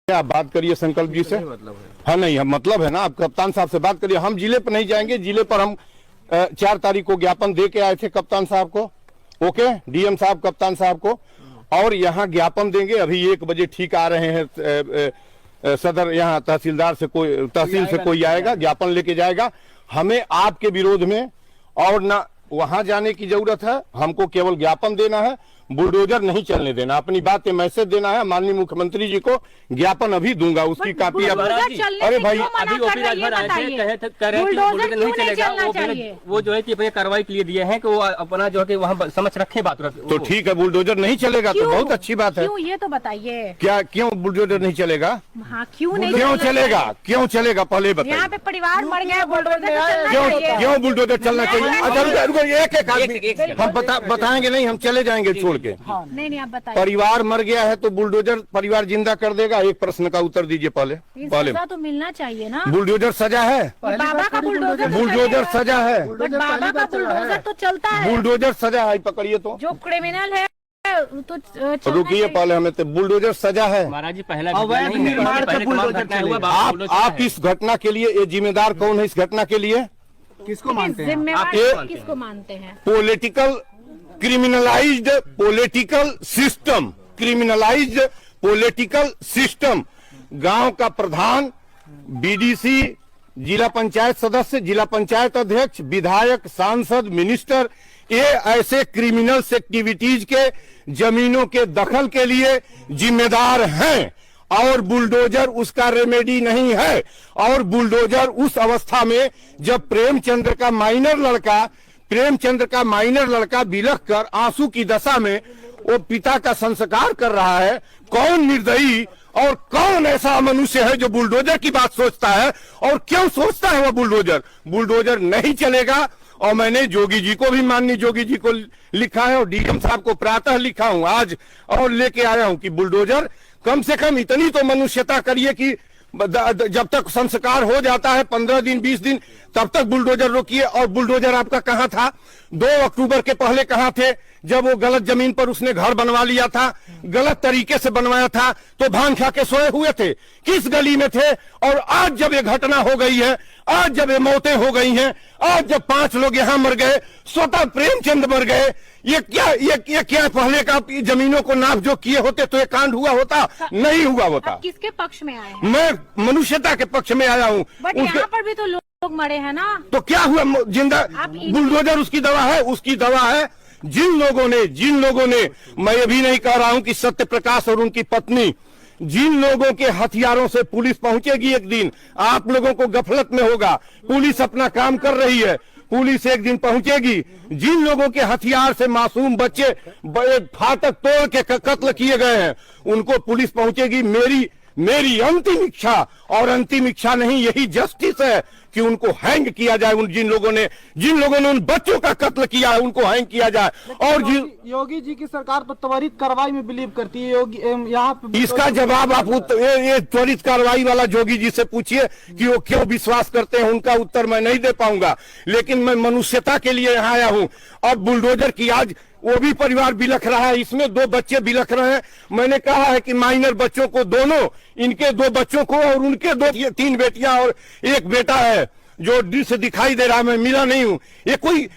क्या आप बात करिए संकल्प जी से। मतलब है। हाँ नहीं, हम मतलब है ना, आप कप्तान साहब से बात करिए। हम जिले पर नहीं जाएंगे, जिले पर हम 4 तारीख को ज्ञापन दे के आए थे कप्तान साहब को, ओके, डीएम साहब कप्तान साहब को, और यहाँ ज्ञापन देंगे। अभी 1 बजे ठीक आ रहे हैं सदर, यहाँ तहसीलदार से कोई, तहसील से कोई आएगा, ज्ञापन लेके जाएगा। हमें आपके विरोध में और ना वहां जाने की जरूरत है, हमको केवल ज्ञापन देना है, बुलडोजर नहीं चलने देना, अपनी बात पे मैसेज देना है। माननीय मुख्यमंत्री जी को ज्ञापन अभी दूंगा, उसकी कापी अब। अरे भाई, अभी ओपी राजभर आए थे, कह रहे हैं कि बुलडोजर नहीं चलेगा। वो जो है कि कार्रवाई के लिए दिए हैं कि वो अपना जो है कि वहाँ समझ रखे बात। तो ठीक है, बुलडोजर नहीं चलेगा तो बहुत अच्छी बात है। ये तो बताइए, क्या क्यों बुलडोजर नहीं चलेगा? हाँ, क्यों नहीं, क्यों चलेगा, क्यों चलेगा पहले बताइए। यहाँ पे परिवार मर गया, बुलडोजर क्यों बुलडोजर चलना चाहिए? एक आदमी हम बताएंगे नहीं, हम चले जाएंगे छोड़ के। नहीं, आप बताइए। परिवार मर गया है तो बुलडोजर परिवार जिंदा कर देगा? एक प्रश्न का उत्तर दीजिए पहले। सजा तो मिलना चाहिए ना। बुलडोजर सजा है? बाबा का बुलडोजर सजा है, बाबा का बुलडोजर तो चलता है। बुलडोजर सजा है, पकड़िए तो। जो क्रिमिनल है तो रुकिए पहले, हमें तो बुलडोजर सजा है। महाराज जी पहला आप इस घटना के लिए ये जिम्मेदार कौन है? इस घटना के लिए किसको मानते हैं? जिम्मेवार किसको मानते हैं? Political criminalised political system, criminalised political system. गांव का प्रधान, बीडीसी, जिला पंचायत सदस्य, जिला पंचायत अध्यक्ष, विधायक, सांसद, मिनिस्टर, ये ऐसे क्रिमिनल्स एक्टिविटीज के जमीनों के दखल के लिए जिम्मेदार हैं, और बुलडोजर उसका रेमेडी नहीं है। और बुलडोजर उस अवस्था में जब प्रेमचंद्र का माइनर लड़का बिलख कर आंसू की दशा में वो पिता का संस्कार कर रहा है, कौन निर्दयी और कौन ऐसा मनुष्य है जो बुलडोजर की बात सोचता है? और क्यों सोचता है वो बुलडोजर नहीं चलेगा। और मैंने जोगी जी को भी, माननीय जोगी जी को लिखा है, और डीएम साहब को प्रातः लिखा हूं आज, और लेके आया हूं कि बुलडोजर कम से कम इतनी तो मनुष्यता करिए कि जब तक संस्कार हो जाता है 15 दिन 20 दिन, तब तक बुलडोजर रोकिए। और बुलडोजर आपका कहां था? 2 अक्टूबर के पहले कहां थे? जब वो गलत जमीन पर उसने घर बनवा लिया था, गलत तरीके से बनवाया था, तो भांग खा के सोए हुए थे, किस गली में थे? और आज जब ये घटना हो गई है, आज जब ये मौतें हो गई हैं, आज जब 5 लोग यहाँ मर गए, स्वतः प्रेमचंद मर गए, ये क्या पहले का जमीनों को नाप जो किए होते तो ये कांड हुआ होता? नहीं हुआ होता। किसके पक्ष में आए हैं? मैं मनुष्यता के पक्ष में आया हूँ। बट यहाँ पर भी तो लोग मरे हैं ना, तो क्या हुआ? जिंदा बुलडोजर उसकी दवा है, उसकी दवा है। जिन लोगों ने मैं ये भी नहीं कह रहा हूं कि सत्य प्रकाश और उनकी पत्नी, जिन लोगों के हथियारों से पुलिस पहुंचेगी एक दिन, आप लोगों को गफलत में होगा, पुलिस अपना काम कर रही है, पुलिस एक दिन पहुंचेगी। जिन लोगों के हथियार से मासूम बच्चे बड़े फाटक तोड़ के कत्ल किए गए हैं, उनको पुलिस पहुंचेगी। मेरी अंतिम इच्छा, और अंतिम इच्छा नहीं, यही जस्टिस है कि उनको हैंग किया जाए। जिन लोगों ने उन बच्चों का कत्ल किया है, उनको हैंग किया जाए। और योगी जी की सरकार तो त्वरित कार्रवाई में बिलीव करती है। योगी यहाँ पे इसका जवाब आप ये त्वरित कार्रवाई वाला जोगी जी से पूछिए कि वो क्यों विश्वास करते हैं, उनका उत्तर मैं नहीं दे पाऊंगा। लेकिन मैं मनुष्यता के लिए यहाँ आया हूँ। अब बुलडोजर की आज वो भी परिवार बिलख रहा है, इसमें 2 बच्चे बिलख रहे हैं। मैंने कहा है कि माइनर बच्चों को, दोनों इनके 2 बच्चों को, और उनके 3 बेटियां और 1 बेटा है जो से दिखाई दे रहा है, मैं मिला नहीं हूं। यही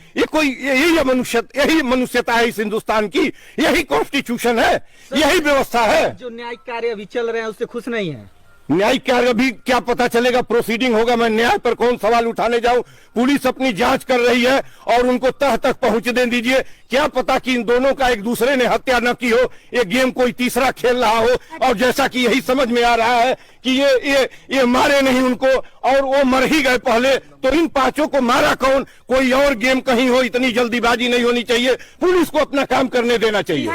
मनुष्यता है इस हिंदुस्तान की, यही कॉन्स्टिट्यूशन है, यही व्यवस्था है। जो न्यायिक कार्य अभी चल रहे हैं उससे खुश नहीं है। न्यायिक कार्य अभी क्या पता चलेगा? प्रोसीडिंग होगा, मैं न्याय पर कौन सवाल उठाने जाऊं? पुलिस अपनी जांच कर रही है और उनको तह तक पहुंचने दीजिए। क्या पता कि इन दोनों का एक दूसरे ने हत्या न की हो, ये गेम कोई तीसरा खेल रहा हो। और जैसा कि यही समझ में आ रहा है कि ये मारे नहीं उनको, और वो मर ही गए पहले, तो इन 5 को मारा कौन? कोई और गेम कहीं हो, इतनी जल्दीबाजी नहीं होनी चाहिए। पुलिस को अपना काम करने देना चाहिए।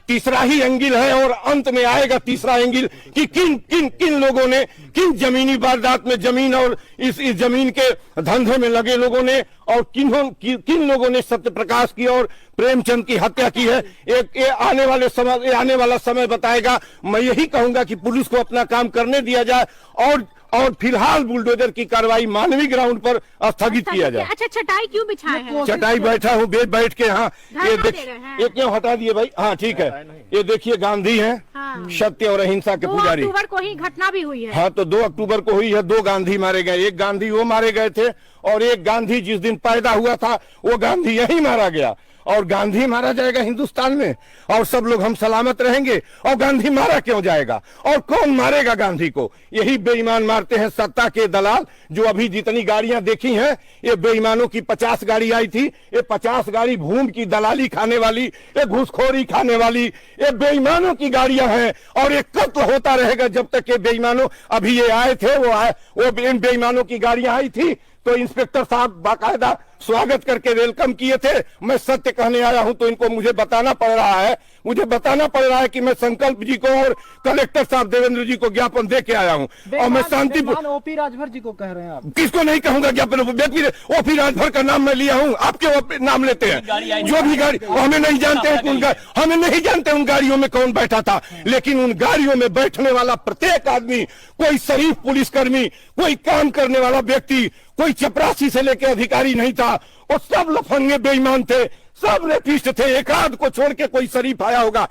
तीसरा ही एंगल है, और अंत में आएगा तीसरा एंगल कि किन लोगों ने, किन जमीनी वारदात में, जमीन और इस जमीन के धंधे में लगे लोगों ने, और किन लोगों ने सत्य प्रकाश की और प्रेमचंद की हत्या की है। ये आने वाला समय बताएगा। मैं यही कहूंगा कि पुलिस को अपना काम करने दिया जाए, और फिलहाल बुलडोजर की कार्रवाई मानवीय ग्राउंड पर स्थगित किया जाए। अच्छा, चटाई क्यों बिछाए हैं? चटाई बैठा हूँ बैठ के। हाँ, ये धरना दे रहे हैं। ये क्यों हटा दिए भाई? हाँ ठीक है, ये देखिए गांधी हैं, हाँ। सत्य और अहिंसा के 2 पुजारी। अक्टूबर को ही घटना भी हुई है। हाँ, तो 2 अक्टूबर को हुई है, 2 गांधी मारे गए। एक गांधी वो मारे गए थे और एक गांधी जिस दिन पैदा हुआ था वो गांधी यही मारा गया। और गांधी मारा जाएगा हिंदुस्तान में और सब लोग हम सलामत रहेंगे? और गांधी मारा क्यों जाएगा? और कौन मारेगा गांधी को? यही बेईमान मारते हैं, सत्ता के दलाल। जो अभी जितनी गाड़ियां देखी हैं, ये बेईमानों की 50 गाड़ी आई थी। ये 50 गाड़ी भूमि की दलाली खाने वाली, ये घूसखोरी खाने वाली, ये बेईमानों की गाड़ियां हैं। और ये कत्ल होता रहेगा जब तक ये बेईमानों, अभी ये आए थे, वो इन बेईमानों की गाड़ियां आई थी तो इंस्पेक्टर साहब बाकायदा स्वागत करके वेलकम किए थे। मैं सत्य कहने आया हूं तो इनको मुझे बताना पड़ रहा है, कि मैं संकल्प जी को और कलेक्टर साहब देवेंद्र जी को ज्ञापन दे के आया हूं। और मैं शांतिपूर्ण ओपी राजभर जी को कह रहे हैं आप? किसको नहीं कहूंगा ज्ञापन? ओपी राजभर का नाम मैं लिया हूं, आपके नाम लेते हैं। जो भी गाड़ी, हमें नहीं जानते हैं हमें नहीं जानते उन गाड़ियों में कौन बैठा था, लेकिन उन गाड़ियों में बैठने वाला प्रत्येक आदमी, कोई शरीफ पुलिसकर्मी, कोई काम करने वाला व्यक्ति, कोई चपरासी से लेकर अधिकारी नहीं था। वो सब लफंगे बेईमान थे, सब रेपिस्ट थे। एक आध को छोड़ के कोई शरीफ आया होगा?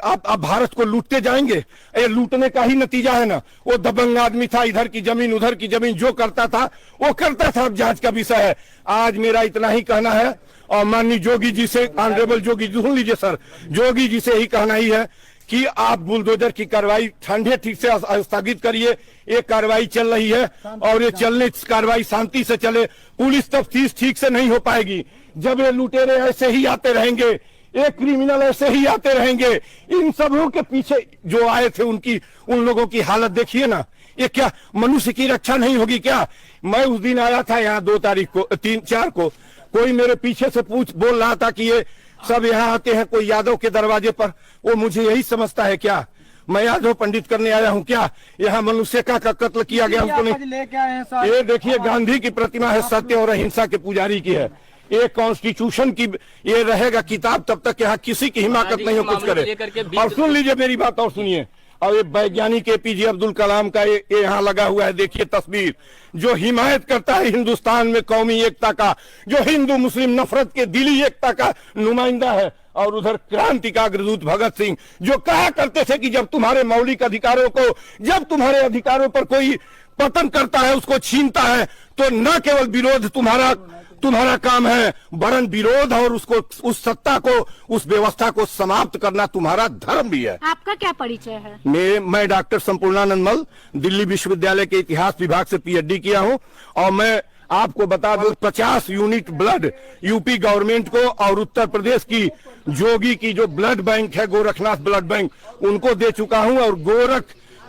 आप भारत को लूटते जाएंगे। ये लूटने का ही नतीजा है ना। वो दबंग आदमी था, इधर की जमीन उधर की जमीन जो करता था वो करता था। अब जांच का विषय है। आज मेरा इतना ही कहना है और माननीय जोगी जी से, ऑनरेबल जोगी जी, सुन लीजिए सर, जोगी जी से ही कहना ही है कि आप बुलडोजर की कार्रवाई ठंडे ठीक से स्थगित करिए। ये कार्रवाई चल रही है और ये कार्रवाई शांति से चले। पुलिस तफ्तीश ठीक से नहीं हो पाएगी जब ये लुटेरे ऐसे ही आते रहेंगे, ये क्रिमिनल ऐसे ही आते रहेंगे। इन सबों के पीछे जो आए थे उन लोगों की हालत देखिए ना। ये क्या मनुष्य की रक्षा नहीं होगी क्या? मैं उस दिन आया था यहाँ 2 तारीख को, 3-4 को, कोई मेरे पीछे से बोल रहा था कि ये सब यहाँ आते हैं कोई यादव के दरवाजे पर। वो मुझे यही समझता है क्या? मैं यादव पंडित करने आया हूँ क्या? यहाँ मनुष्य का कत्ल किया गया हमको नहीं। लेके आए हैं साहब। ये देखिए गांधी की प्रतिमा है, सत्य और अहिंसा के पुजारी की है। ये कॉन्स्टिट्यूशन की ये रहेगा किताब तब तक यहाँ किसी की हिमाकत नहीं हो कुछ करे। और सुन लीजिए मेरी बात और सुनिए। और ये वैज्ञानिक APJ अब्दुल कलाम का ये यहाँ लगा हुआ है, देखिए तस्वीर, जो हिमायत करता है हिंदुस्तान में कौमी एकता का, जो हिंदू मुस्लिम नफरत के दिली एकता का नुमाइंदा है। और उधर क्रांति का अग्रदूत भगत सिंह, जो कहा करते थे कि जब तुम्हारे मौलिक अधिकारों को, जब तुम्हारे अधिकारों पर कोई पतन करता है, उसको छीनता है, तो न केवल विरोध तुम्हारा काम है, वरन विरोध और उसको, उस सत्ता को, उस व्यवस्था को समाप्त करना तुम्हारा धर्म भी है। आपका क्या परिचय है? मैं डॉक्टर संपूर्णानंद मल, दिल्ली विश्वविद्यालय के इतिहास विभाग से PhD किया हूं। और मैं आपको बता दूं 50 यूनिट ब्लड यूपी गवर्नमेंट को और उत्तर प्रदेश की जोगी की जो ब्लड बैंक है, गोरखनाथ ब्लड बैंक, उनको दे चुका हूं। और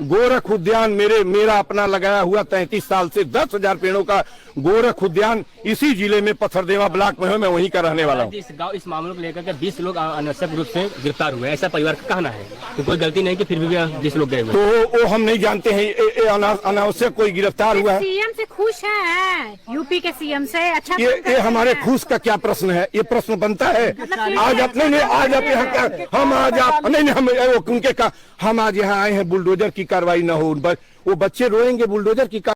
गोरख उद्यान मेरा अपना लगाया हुआ 33 साल से 10,000 पेड़ों का गोरख उद्यान इसी जिले में पथरदेवा ब्लॉक में है। मैं वहीं का रहने वाला हूँ। इस मामले को लेकर के 20 लोग अनावश्यक रूप से गिरफ्तार हुए, ऐसा परिवार का कहना है। तो कोई गलती नहीं कि फिर भी 20 लोग गए हुए। तो वो हम नहीं जानते हैं अनावश्यक कोई गिरफ्तार हुआ है। सीएम से खुश है? यूपी के सीएम से अच्छा? ये हमारे खुश का क्या प्रश्न है? ये प्रश्न बनता है? आज आप नहीं, आज आप यहाँ हम आज आप नहीं, हम उनके हम आज यहाँ आए हैं बुलडोजर की कार्रवाई न हो। वो बच्चे रोएंगे बुलडोजर की